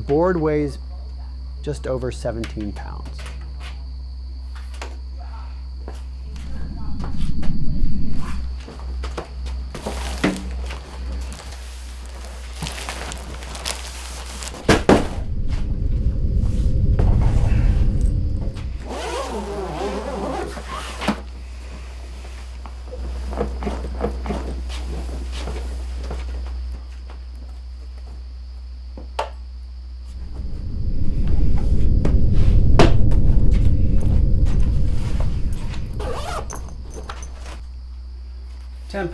board weighs just over 17 pounds. £10.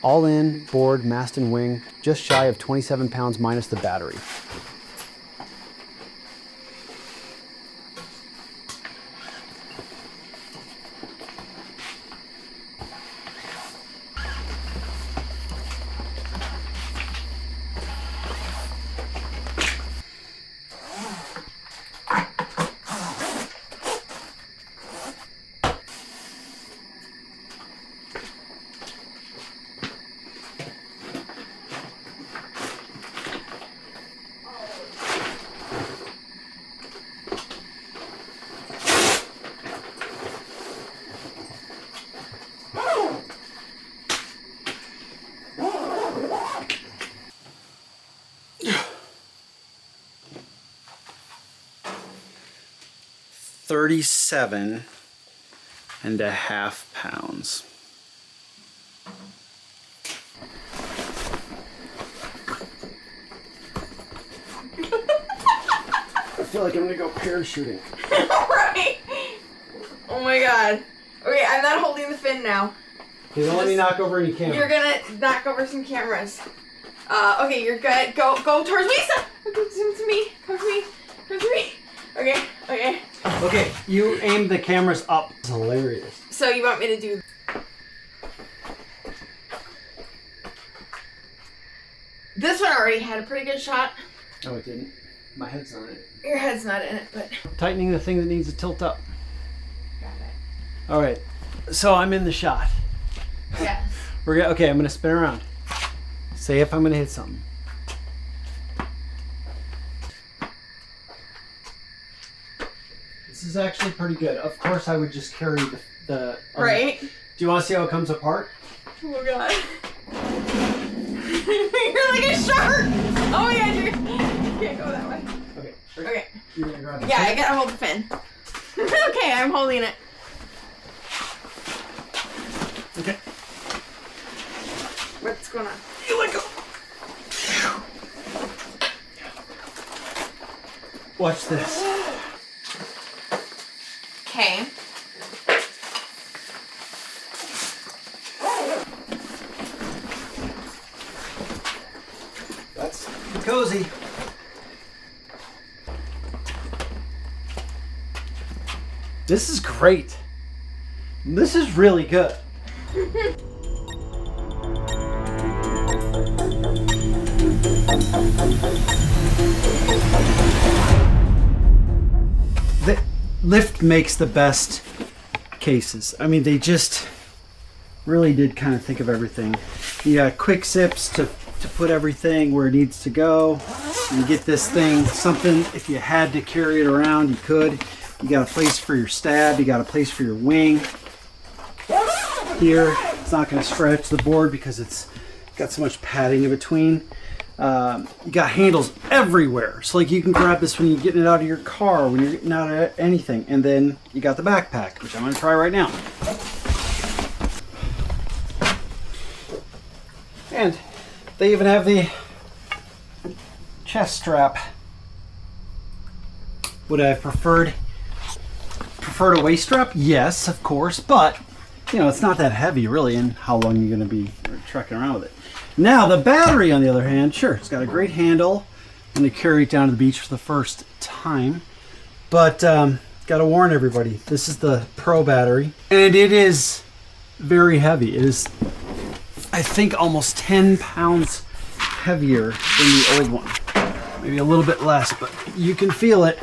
All in, board, mast, and wing, just shy of 27 pounds minus the battery. £37.5 pounds. I feel like I'm gonna go parachuting. Right? Oh my god. Okay, I'm not holding the fin now. Okay, don't let me knock over any cameras. You're gonna knock over some cameras. Okay, you're good. Go towards me. Okay, zoom to me. Come to me. Come to me. Okay, okay. Okay, you aim the cameras up. It's hilarious. So you want me to do... This one already had a pretty good shot. No, it didn't. My head's on it. Your head's not in it, but... Tightening the thing that needs to tilt up. Got it. All right, so I'm in the shot. Yes. Okay, I'm gonna spin around. Say if I'm gonna hit something. This is actually pretty good. Of course, I would just carry the Right? Do you want to see how it comes apart? Oh god. You're like a shark! Oh my god, you can't go that way. Okay. Okay. You're gonna grab it. Yeah, I gotta hold the fin. Okay, I'm holding it. Okay. What's going on? You let go. Watch this. Okay. That's cozy. This is great. This is really good. The Lift makes the best cases. I mean, they just really did kind of think of everything. You got quick zips to put everything where it needs to go. You get this thing, something, if you had to carry it around, you could. You got a place for your stab, you got a place for your wing. Here, it's not going to stretch the board because it's got so much padding in between. You got handles everywhere. So like you can grab this when you're getting it out of your car, when you're getting out of anything. And then you got the backpack, which I'm going to try right now. And they even have the chest strap. Would I have preferred a waist strap? Yes, of course, but you know, it's not that heavy really, and how long you're going to be trekking around with it. Now the battery, on the other hand, sure, it's got a great handle. I'm going to carry it down to the beach for the first time, but got to warn everybody, this is the Pro battery, and it is very heavy. It is, I think, almost 10 pounds heavier than the old one. Maybe a little bit less, but you can feel it.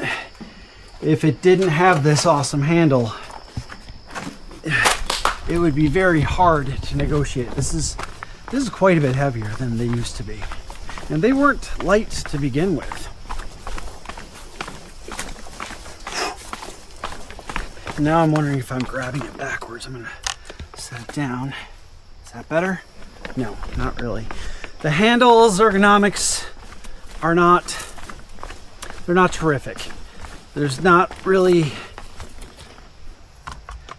If it didn't have this awesome handle, it would be very hard to negotiate. This is quite a bit heavier than they used to be. And they weren't light to begin with. Now I'm wondering if I'm grabbing it backwards. I'm gonna set it down. Is that better? No, not really. The handles ergonomics are they're not terrific. There's not really,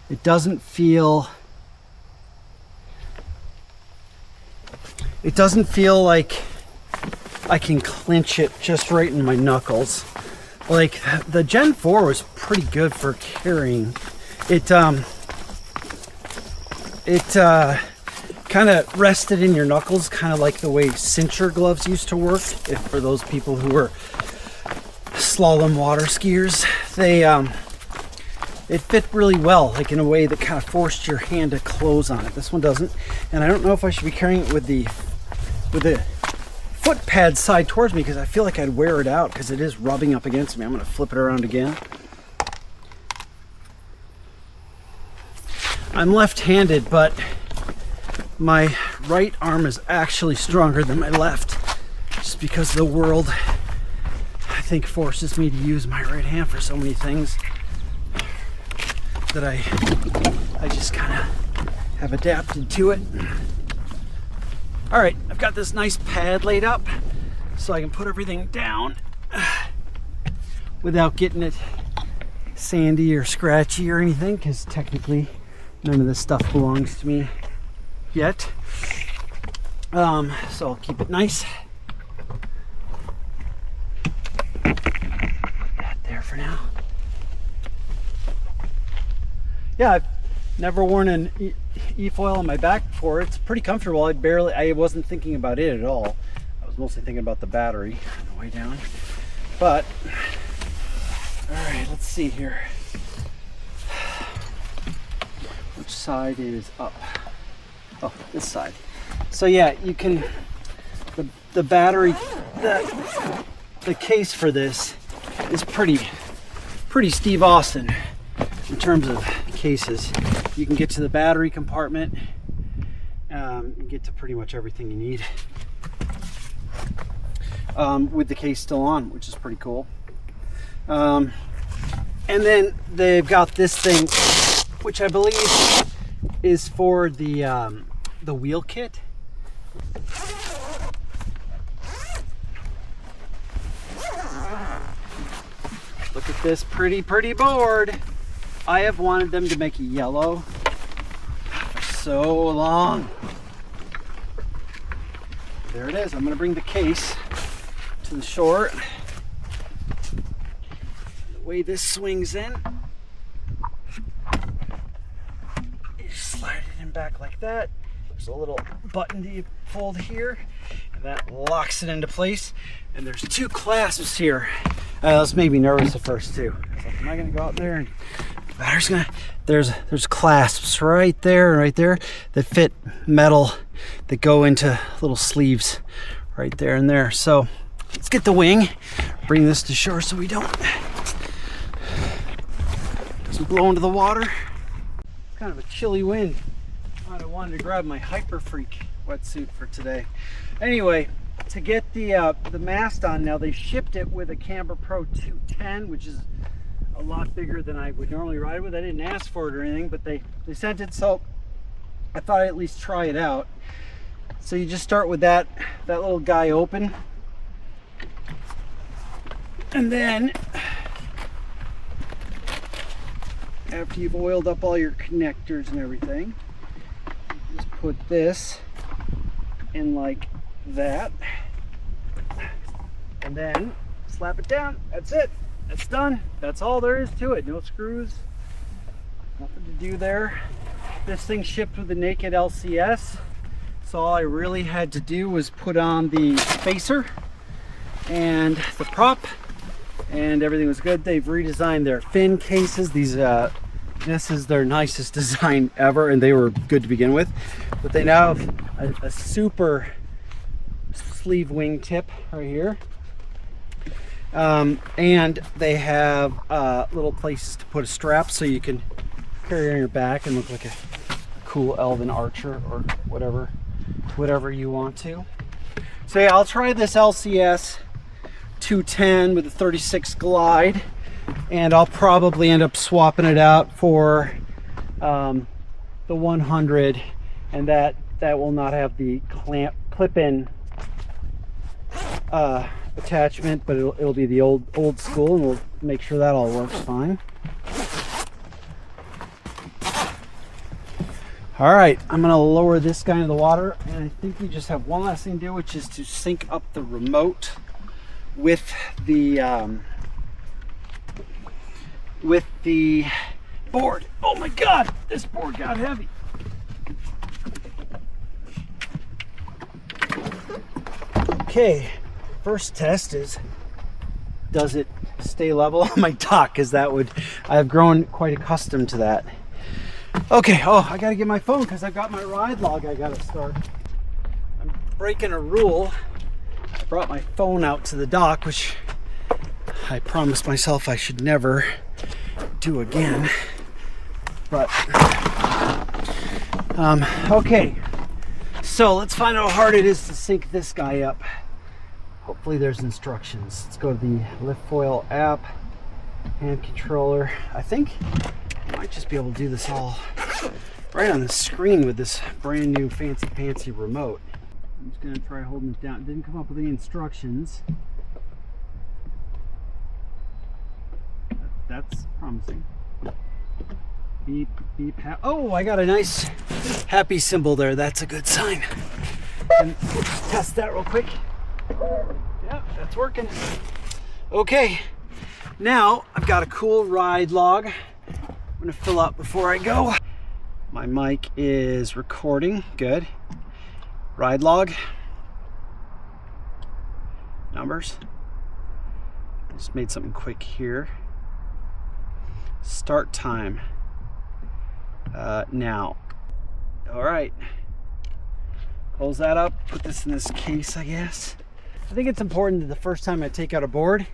it doesn't feel like I can clinch it just right in my knuckles. Like the Gen 4 was pretty good for carrying. It kind of rested in your knuckles, kind of like the way cincher gloves used to work. If for those people who were slalom water skiers, it fit really well, like in a way that kind of forced your hand to close on it. This one doesn't, and I don't know if I should be carrying it with the foot pad side towards me, because I feel like I'd wear it out because it is rubbing up against me. I'm going to flip it around again. I'm left-handed, but my right arm is actually stronger than my left, just because the world, I think, forces me to use my right hand for so many things that I just kind of have adapted to it. All right, I've got this nice pad laid up so I can put everything down without getting it sandy or scratchy or anything, because technically none of this stuff belongs to me yet. So I'll keep it nice. That there for now. Yeah, I've never worn an eFoil on my back before. It's pretty comfortable. I wasn't thinking about it at all. I was mostly thinking about the battery on the way down. But, all right, let's see here. Which side is up? Oh, this side. So yeah, you can, the battery, the case for this is pretty Steve Austin in terms of cases. You can get to the battery compartment, and get to pretty much everything you need with the case still on, which is pretty cool. And then they've got this thing, which I believe is for the wheel kit. Look at this pretty board. I have wanted them to make it yellow for so long. There it is. I'm going to bring the case to the shore. The way this swings in, you slide it in back like that. There's a little button that you fold here, and that locks it into place. And there's two clasps here. This made me nervous at first too. I was like, am I going to go out there and battery's gonna, there's clasps right there that fit metal that go into little sleeves right there and there. So let's get the wing, bring this to shore so we doesn't blow into the water. It's kind of a chilly wind. I wanted to grab my Hyper Freak wetsuit for today. Anyway, to get the mast on now, they shipped it with a Camber Pro 210, which is a lot bigger than I would normally ride with. I didn't ask for it or anything, but they sent it, so I thought I'd at least try it out. So you just start with that little guy open, and then after you've oiled up all your connectors and everything, just put this in like that, and then slap it down. That's it. That's done. That's all there is to it. No screws, nothing to do there. This thing shipped with the naked LCS, so all I really had to do was put on the spacer and the prop, and everything was good. They've redesigned their fin cases. These this is their nicest design ever, and they were good to begin with. But they now have a super sleeve wing tip right here. And they have little places to put a strap so you can carry it on your back and look like a cool elven archer or whatever you want to. So yeah, I'll try this LCS 210 with a 36 Glide, and I'll probably end up swapping it out for the 100, and that will not have the clip-in attachment, but it'll be the old school, and we'll make sure that all works fine. All right, I'm gonna lower this guy into the water, and I think we just have one last thing to do, which is to sync up the remote with the board. Oh my God, this board got heavy. Okay, first test is, does it stay level on my dock? Because I've grown quite accustomed to that. Okay, oh, I gotta get my phone because I've got my ride log I gotta start. I'm breaking a rule. I brought my phone out to the dock, which I promised myself I should never do again. But, okay. So let's find out how hard it is to sync this guy up. Hopefully there's instructions. Let's go to the eFoil app, hand controller. I think I might just be able to do this all right on the screen with this brand new fancy remote. I'm just gonna try holding it down. It didn't come up with any instructions. That's promising. Beep, beep, oh, I got a nice happy symbol there. That's a good sign. And test that real quick. Yeah, that's working. Okay, now I've got a cool ride log I'm gonna fill up before I go. My mic is recording, good. Ride log. Numbers. Just made something quick here. Start time. Now. All right. Close that up, put this in this case, I guess. I think it's important that the first time I take out a board,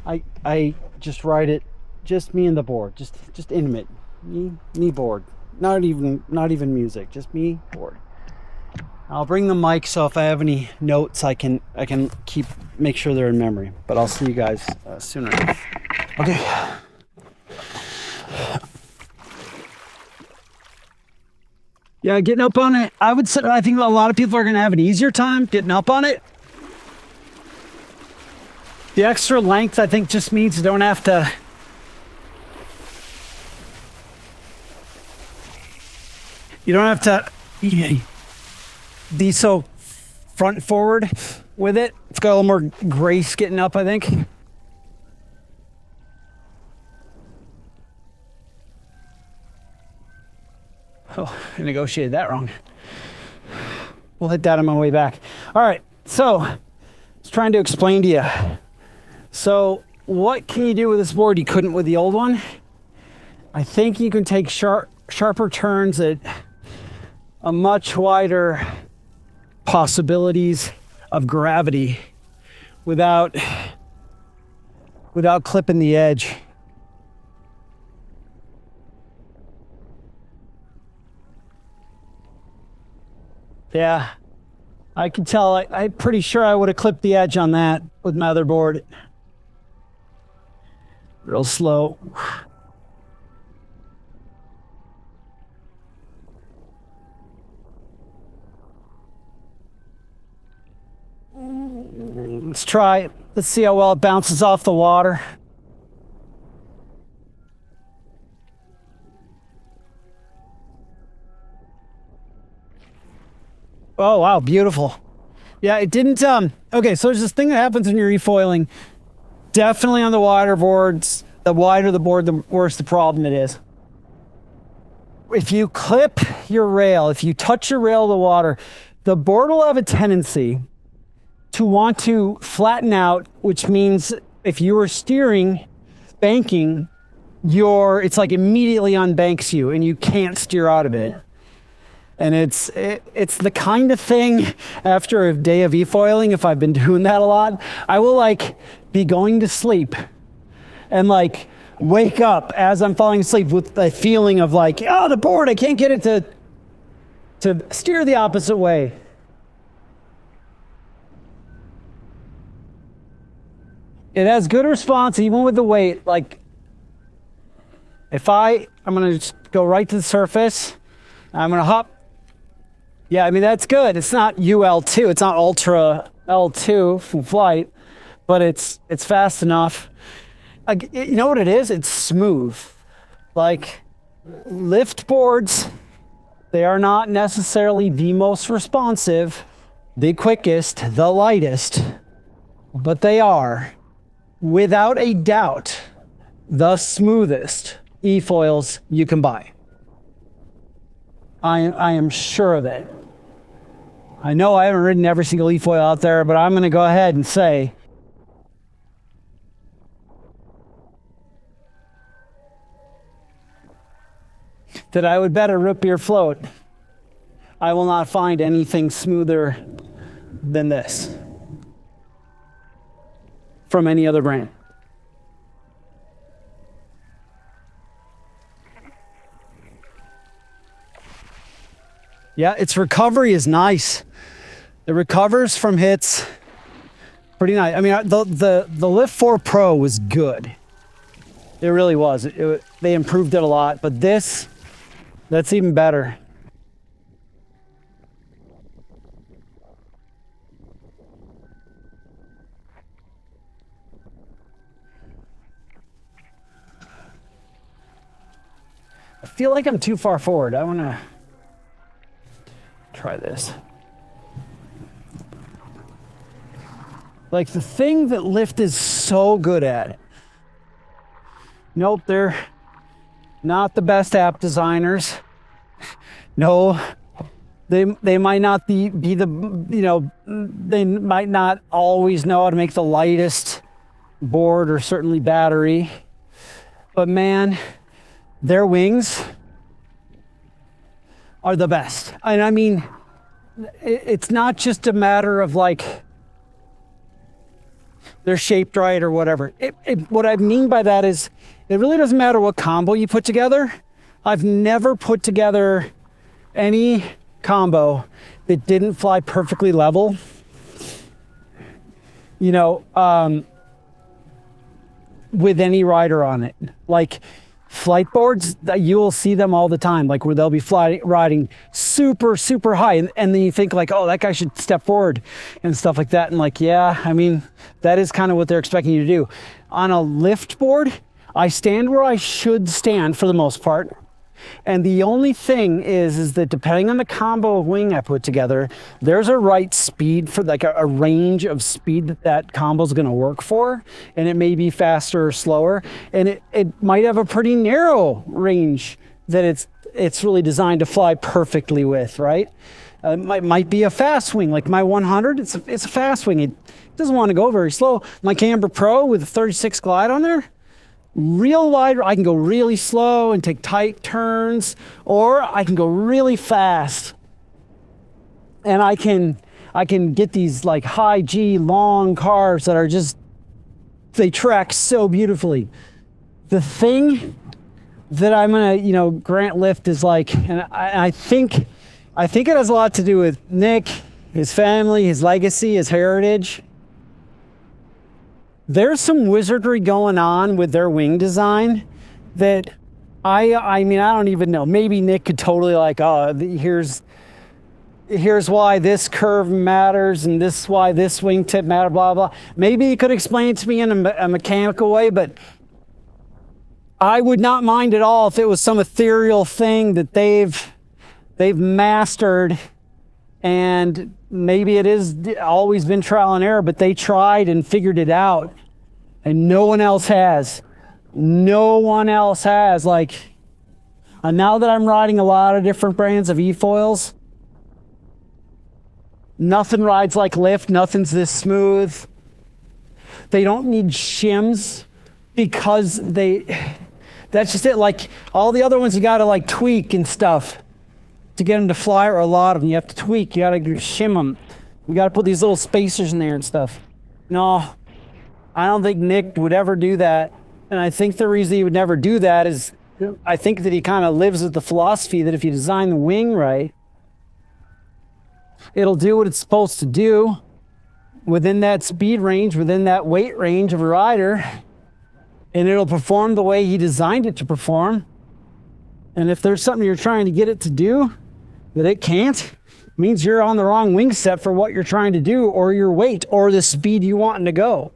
I just ride it, just me and the board, just intimate, me board, not even music, just me board. I'll bring the mic, so if I have any notes, I can make sure they're in memory. But I'll see you guys sooner. Okay. Yeah, getting up on it, I think a lot of people are gonna have an easier time getting up on it. The extra length, I think, just means you don't have to be so front and forward with it. It's got a little more grace getting up, I think. Oh, I negotiated that wrong. We'll hit that on my way back. All right, so I was trying to explain to you. So what can you do with this board you couldn't with the old one? I think you can take sharper turns at a much wider possibilities of gravity without clipping the edge. Yeah, I can tell. I'm pretty sure I would have clipped the edge on that with my other board. Real slow. Let's try it. Let's see how well it bounces off the water. Oh, wow, beautiful. Yeah, it didn't, okay, so there's this thing that happens when you're eFoiling. Definitely on the wider boards, the wider the board, the worse the problem it is. If you clip your rail, if you touch your rail of the water, the board will have a tendency to want to flatten out, which means if you were steering, banking, it's like immediately unbanks you and you can't steer out of it. And it's the kind of thing after a day of eFoiling, if I've been doing that a lot, I will like be going to sleep and like wake up as I'm falling asleep with the feeling of like, oh, the board, I can't get it to steer the opposite way. It has good response even with the weight. Like if I'm gonna just go right to the surface, I'm gonna hop. Yeah, I mean, that's good. It's not UL2, it's not Ultra L2 from Flight, but it's fast enough. Like, you know what it is? It's smooth. Like, lift boards, they are not necessarily the most responsive, the quickest, the lightest, but they are, without a doubt, the smoothest eFoils you can buy. I am sure of it. I know I haven't ridden every single eFoil out there, but I'm going to go ahead and say that I would bet a root beer float I will not find anything smoother than this from any other brand. Yeah, its recovery is nice. It recovers from hits pretty nice. I mean, the Lift 4 Pro was good. It really was. They improved it a lot, but that's even better. I feel like I'm too far forward. I want to try this. Like the thing that Lift is so good at. Nope, they're not the best app designers. No, they might not be the, you know, they might not always know how to make the lightest board or certainly battery. But man, their wings are the best. And I mean, it's not just a matter of like they're shaped right or whatever. What I mean by that is it really doesn't matter what combo you put together. I've never put together any combo that didn't fly perfectly level. You know, with any rider on it. Like flight boards, you will see them all the time, like where they'll be riding super, super high. And then you think like, oh, that guy should step forward and stuff like that. And like, yeah, I mean, that is kind of what they're expecting you to do. On a lift board, I stand where I should stand for the most part. And the only thing is that depending on the combo of wing I put together, there's a right speed for like a range of speed that combo is going to work for. And it may be faster or slower. And it might have a pretty narrow range that it's really designed to fly perfectly with, right? It might be a fast wing, like my 100, it's a fast wing. It doesn't want to go very slow. My Camber Pro with a 36 glide on there, real wide, I can go really slow and take tight turns, or I can go really fast. And I can get these like high G long cars that are just, they track so beautifully. The thing that I'm gonna, grant lift is like, and I think it has a lot to do with Nick, his family, his legacy, his heritage. There's some wizardry going on with their wing design that I mean, I don't even know. Maybe Nick could totally like, oh, here's why this curve matters and this why this wingtip matters, blah, blah. Maybe he could explain it to me in a mechanical way, but I would not mind at all if it was some ethereal thing that they've mastered, and maybe it is always been trial and error, but they tried and figured it out, and no one else has. No one else has. Like, and now that I'm riding a lot of different brands of eFoils, nothing rides like lift. Nothing's this smooth. They don't need shims because that's just it. Like all the other ones, you got to like tweak and stuff to get them to fly, or a lot of them you have to tweak. You got to shim them. You got to put these little spacers in there and stuff. No, I don't think Nick would ever do that. And I think the reason he would never do that is I think that he kind of lives with the philosophy that if you design the wing right, it'll do what it's supposed to do within that speed range, within that weight range of a rider, and it'll perform the way he designed it to perform. And if there's something you're trying to get it to do that it can't, it means you're on the wrong wing set for what you're trying to do, or your weight, or the speed you want to go.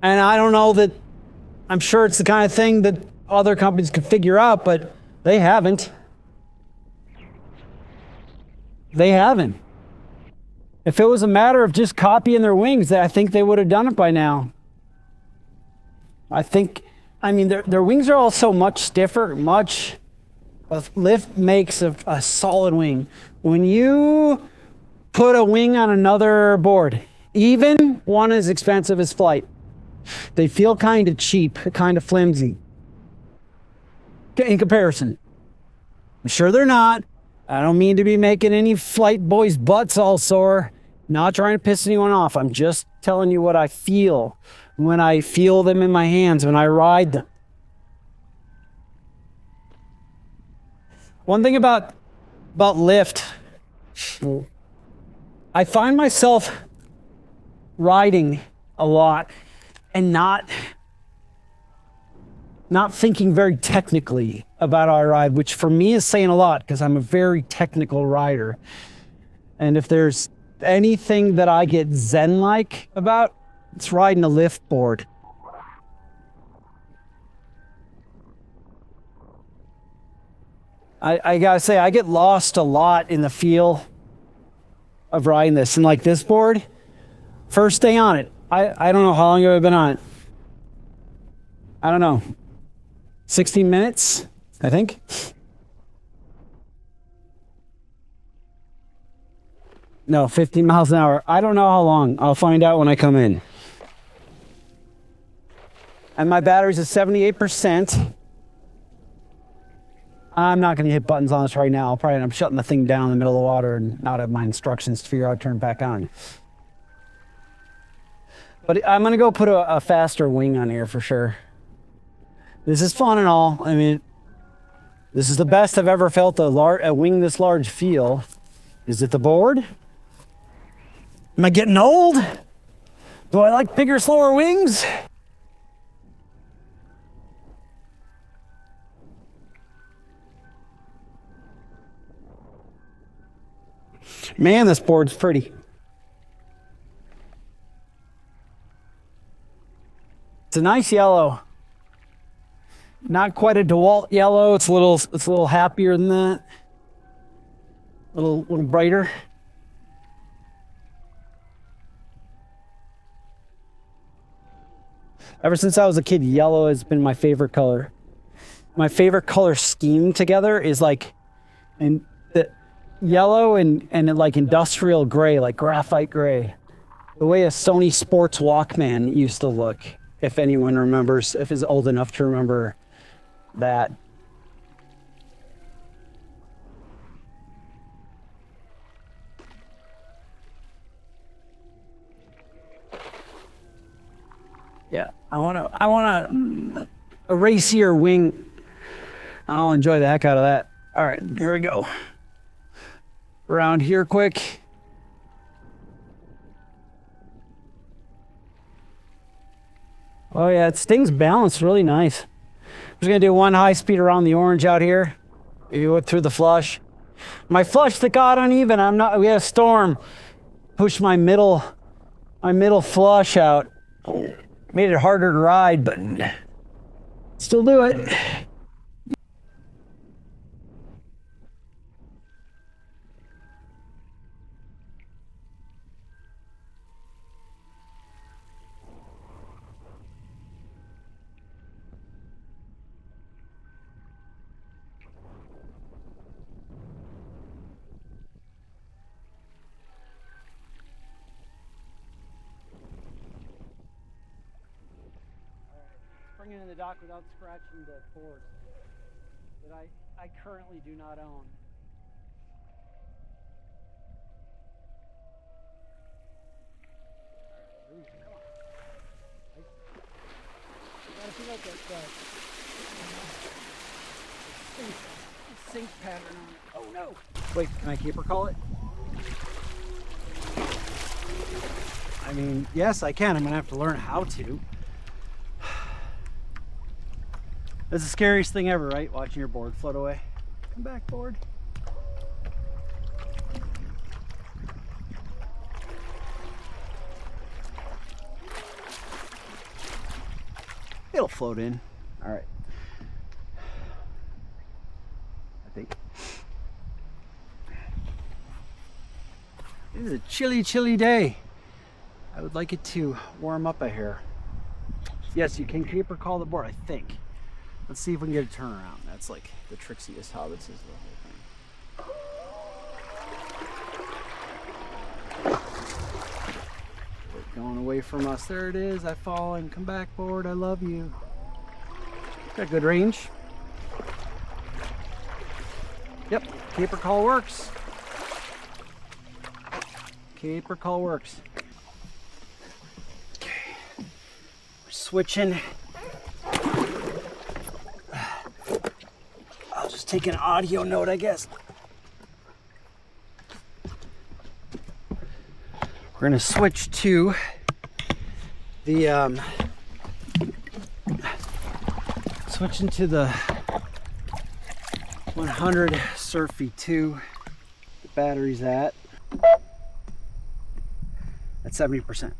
And I don't know that, I'm sure it's the kind of thing that other companies could figure out, but they haven't. They haven't. If it was a matter of just copying their wings, I think they would have done it by now. I mean, their wings are all so much stiffer, lift makes a solid wing. When you put a wing on another board, even one as expensive as Flight, they feel kind of cheap, kind of flimsy in comparison. I'm sure they're not. I don't mean to be making any Flight boys' butts all sore. Not trying to piss anyone off. I'm just telling you what I feel when I feel them in my hands, when I ride them. One thing about lift, I find myself riding a lot and not thinking very technically about how I ride, which for me is saying a lot because I'm a very technical rider. And if there's anything that I get zen-like about, it's riding a lift board. I gotta say, I get lost a lot in the feel of riding this. And like this board, first day on it, I don't know how long I've been on it. I don't know. 16 minutes, I think. No, 15 miles an hour. I don't know how long. I'll find out when I come in. And my battery's at 78%. I'm not going to hit buttons on this right now. I'll probably end up shutting the thing down in the middle of the water and not have my instructions to figure out how to turn it back on. But I'm going to go put a faster wing on here for sure. This is fun and all. I mean, this is the best I've ever felt a wing this large feel. Is it the board? Am I getting old? Do I like bigger, slower wings? Man, this board's pretty. It's a nice yellow. Not quite a DeWalt yellow. It's a little happier than that. A little brighter. Ever since I was a kid, yellow has been my favorite color. My favorite color scheme together is like yellow and like industrial gray, like graphite gray. The way a Sony Sports Walkman used to look, if anyone remembers, if is old enough to remember that. Yeah, I want a racier wing. I'll enjoy the heck out of that. All right, here we go. Around here quick. Oh yeah, it stings balanced really nice. I'm just gonna do one high speed around the orange out here. You went through the flush. My flush that got uneven. We had a storm. Pushed my middle flush out. Made it harder to ride, but still do it. Bring it in the dock without scratching the board that I currently do not own. Ooh, come on. I gotta feel like the sink pattern on it. Oh no! Wait, can I caper call it? I mean, yes, I can. I'm gonna have to learn how to. That's the scariest thing ever, right? Watching your board float away. Come back, board. It'll float in. All right. I think. It is a chilly, chilly day. I would like it to warm up a hair. Yes, you can caper call the board, I think. Let's see if we can get a turnaround. That's like the trixiest hobbits is the whole thing. Going away from us. There it is. I fallen. Come back, board. I love you. Got good range. Yep. Caper call works. Caper call works. Okay. We're switching. I'll just take an audio note, I guess. We're gonna switch to the switch into the 100 Surf V2. The battery's at 70%.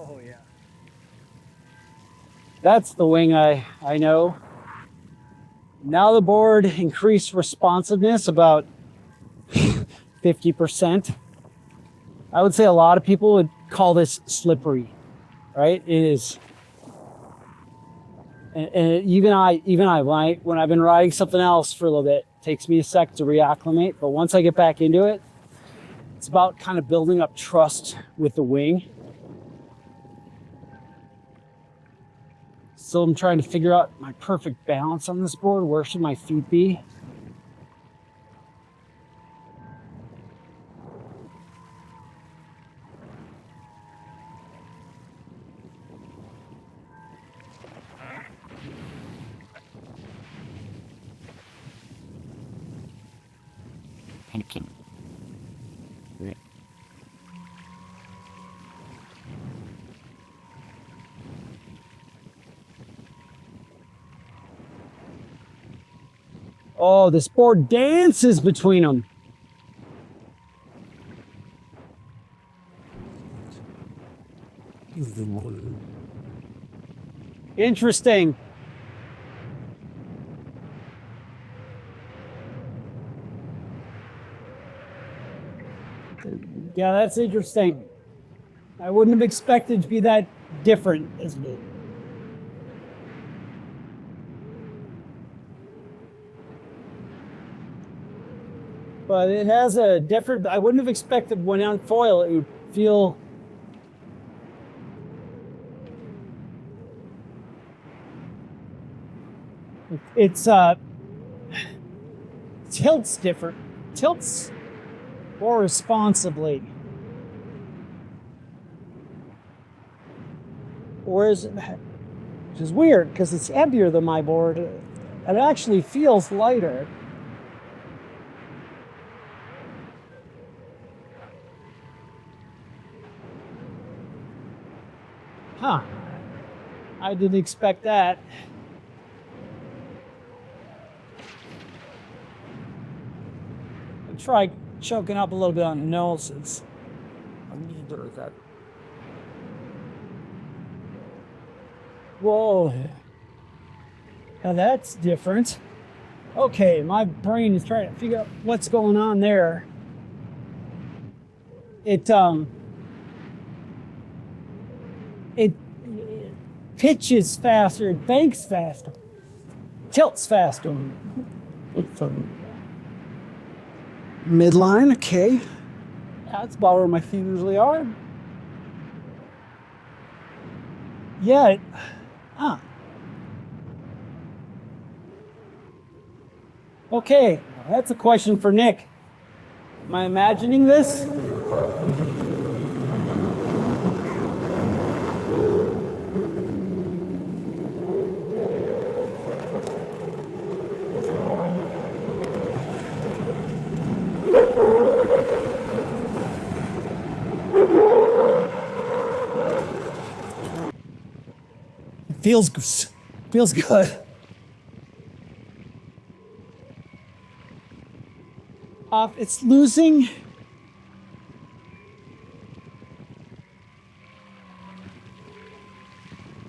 Oh yeah. That's the wing I know. Now the board increased responsiveness about 50%. I would say a lot of people would call this slippery, right? It is. And even I, when I've been riding something else for a little bit, it takes me a sec to reacclimate. But once I get back into it, it's about kind of building up trust with the wing. Still, I'm trying to figure out my perfect balance on this board. Where should my feet be? Panicking. Oh, this board dances between them. Interesting. Yeah, that's interesting. I wouldn't have expected to be that different, isn't it? But it has a different, I wouldn't have expected when on foil it would feel it's tilts different. Tilts more responsibly. Whereas, which is weird because it's heavier than my board. It actually feels lighter. Huh. I didn't expect that. I'll try choking up a little bit on the noses. Whoa. Now that's different. Okay, my brain is trying to figure out what's going on there. It pitches faster, it banks faster, tilts faster. Midline, okay. That's about where my feet usually are. Yeah, Okay, that's a question for Nick. Am I imagining this? Feels good. It's losing.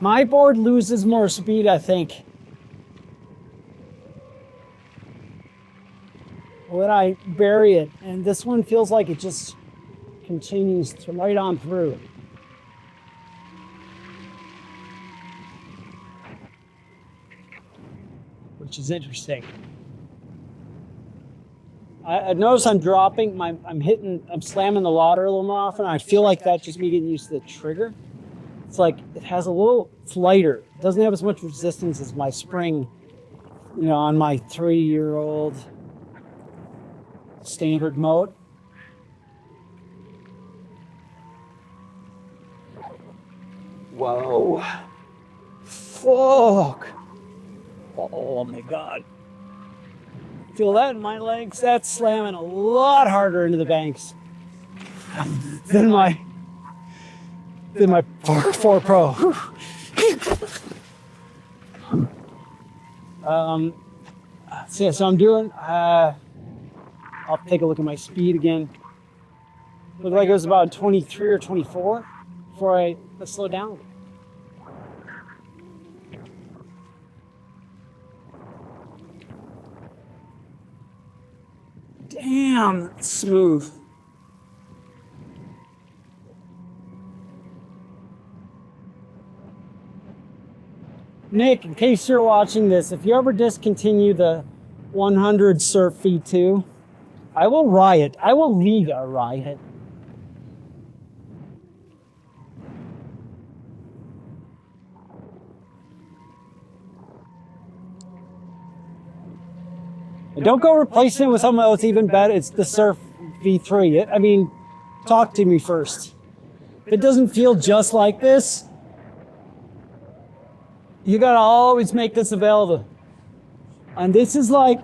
My board loses more speed, I think, when I bury it, and this one feels like it just continues to right on through. Which is interesting. I notice I'm dropping, I'm slamming the water a little more often. I feel like that's just me getting used to the trigger. It's like, it has a little, it's lighter. It doesn't have as much resistance as my spring, on my 3-year-old standard mode. Whoa. Fuck. Oh my God. Feel that in my legs? That's slamming a lot harder into the banks than my 4 Pro. So I'm doing, I'll take a look at my speed again. Looked like it was about 23 or 24 before I slow down. Damn, that's smooth. Nick, in case you're watching this, if you ever discontinue the 100 Surf V2, I will riot. I will lead a riot. And don't go replacing it with something else even better. It's the Surf V3. Talk to me first. If it doesn't feel just like this, you gotta always make this available. And this is the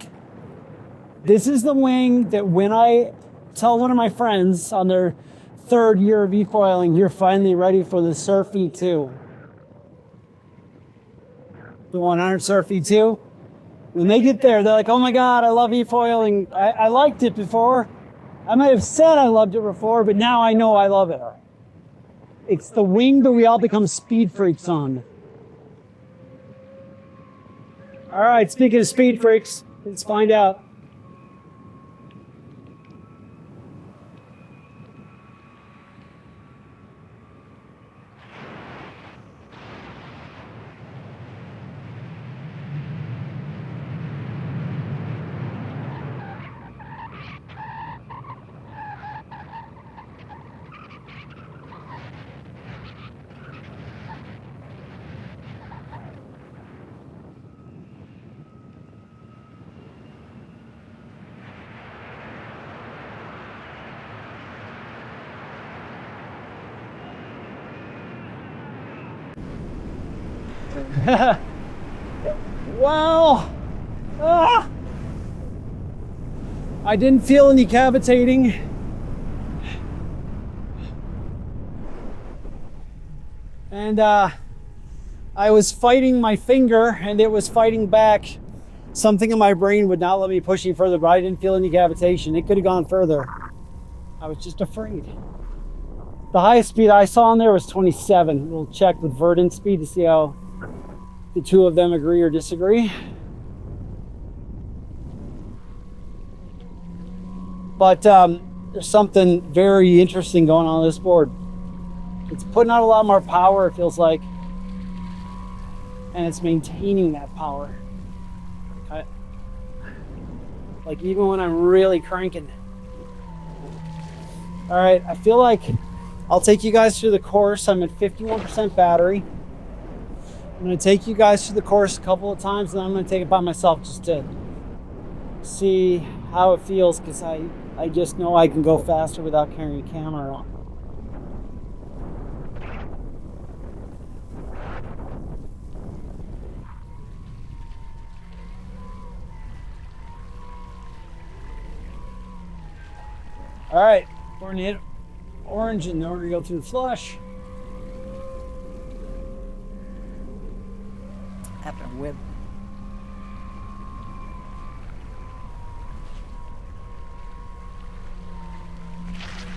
wing that when I tell one of my friends on their 3rd year of eFoiling, you're finally ready for the Surf V2. The 100 Surf V2. When they get there, they're like, oh my God, I love eFoiling. I liked it before. I might have said I loved it before, but now I know I love it. It's the wing that we all become speed freaks on. All right, speaking of speed freaks, let's find out. Wow. I didn't feel any cavitating. And I was fighting my finger and it was fighting back. Something in my brain would not let me push any further, but I didn't feel any cavitation. It could have gone further. I was just afraid. The highest speed I saw on there was 27. We'll check with Verdant speed to see how the two of them agree or disagree. But there's something very interesting going on this board. It's putting out a lot more power, it feels like, and it's maintaining that power. Like even when I'm really cranking. All right, I feel like I'll take you guys through the course. I'm at 51% battery. I'm gonna take you guys through the course a couple of times, and then I'm gonna take it by myself just to see how it feels, because I just know I can go faster without carrying a camera on. All right, we're gonna hit orange and then we're gonna go through the flush. After whip.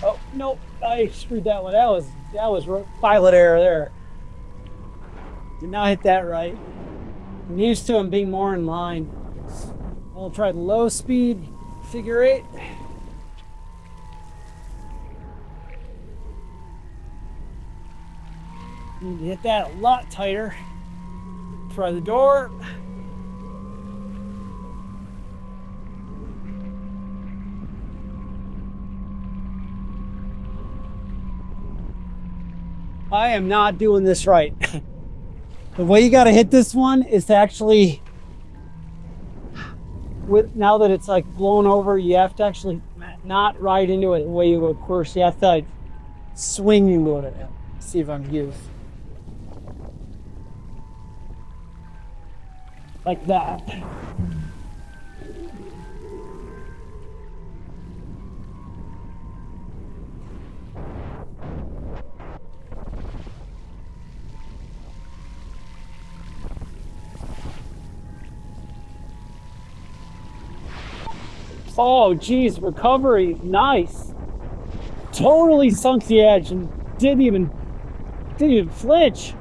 Oh nope, I screwed that one. That was pilot error there. Did not hit that right. I'm used to them being more in line. We'll try the low speed figure eight. Need to hit that a lot tighter. Try the door. I am not doing this right. The way you got to hit this one is to actually, now that it's like blown over, you have to actually not ride into it the way you would, of course. You have to like swing into it. See if I'm used. Like that. Oh geez, recovery, nice. Totally sunk the edge and didn't even flinch.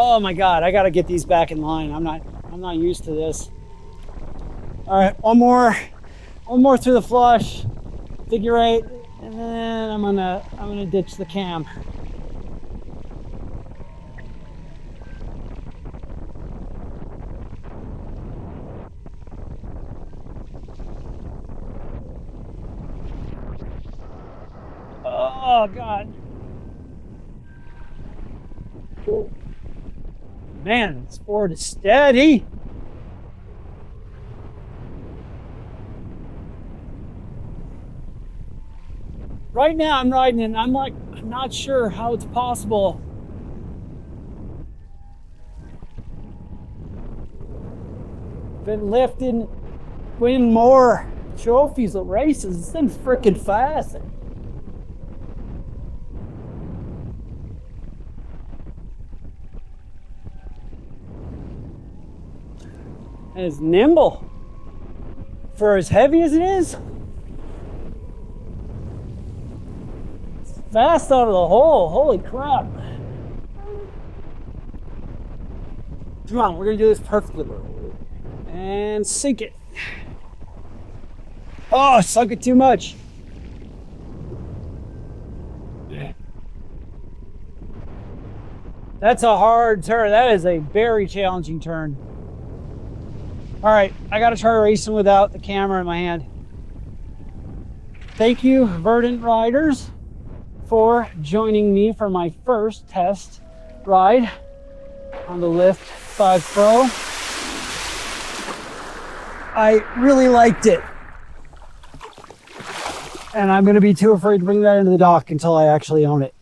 Oh my God, I gotta get these back in line. I'm not used to this. All right, one more through the flush, figure eight, and then I'm gonna ditch the cam. Oh God. Man, this board is steady. Right now I'm riding and I'm not sure how it's possible. Been lifting, winning more trophies at races. It's been freaking fast. And it's nimble. For as heavy as it is, it's fast out of the hole. Holy crap. Come on, we're gonna do this perfectly. And sink it. Oh, I sunk it too much. That's a hard turn. That is a very challenging turn. All right, I gotta try racing without the camera in my hand. Thank you, Verdant riders, for joining me for my first test ride on the Lift 5 Pro. I really liked it. And I'm gonna be too afraid to bring that into the dock until I actually own it.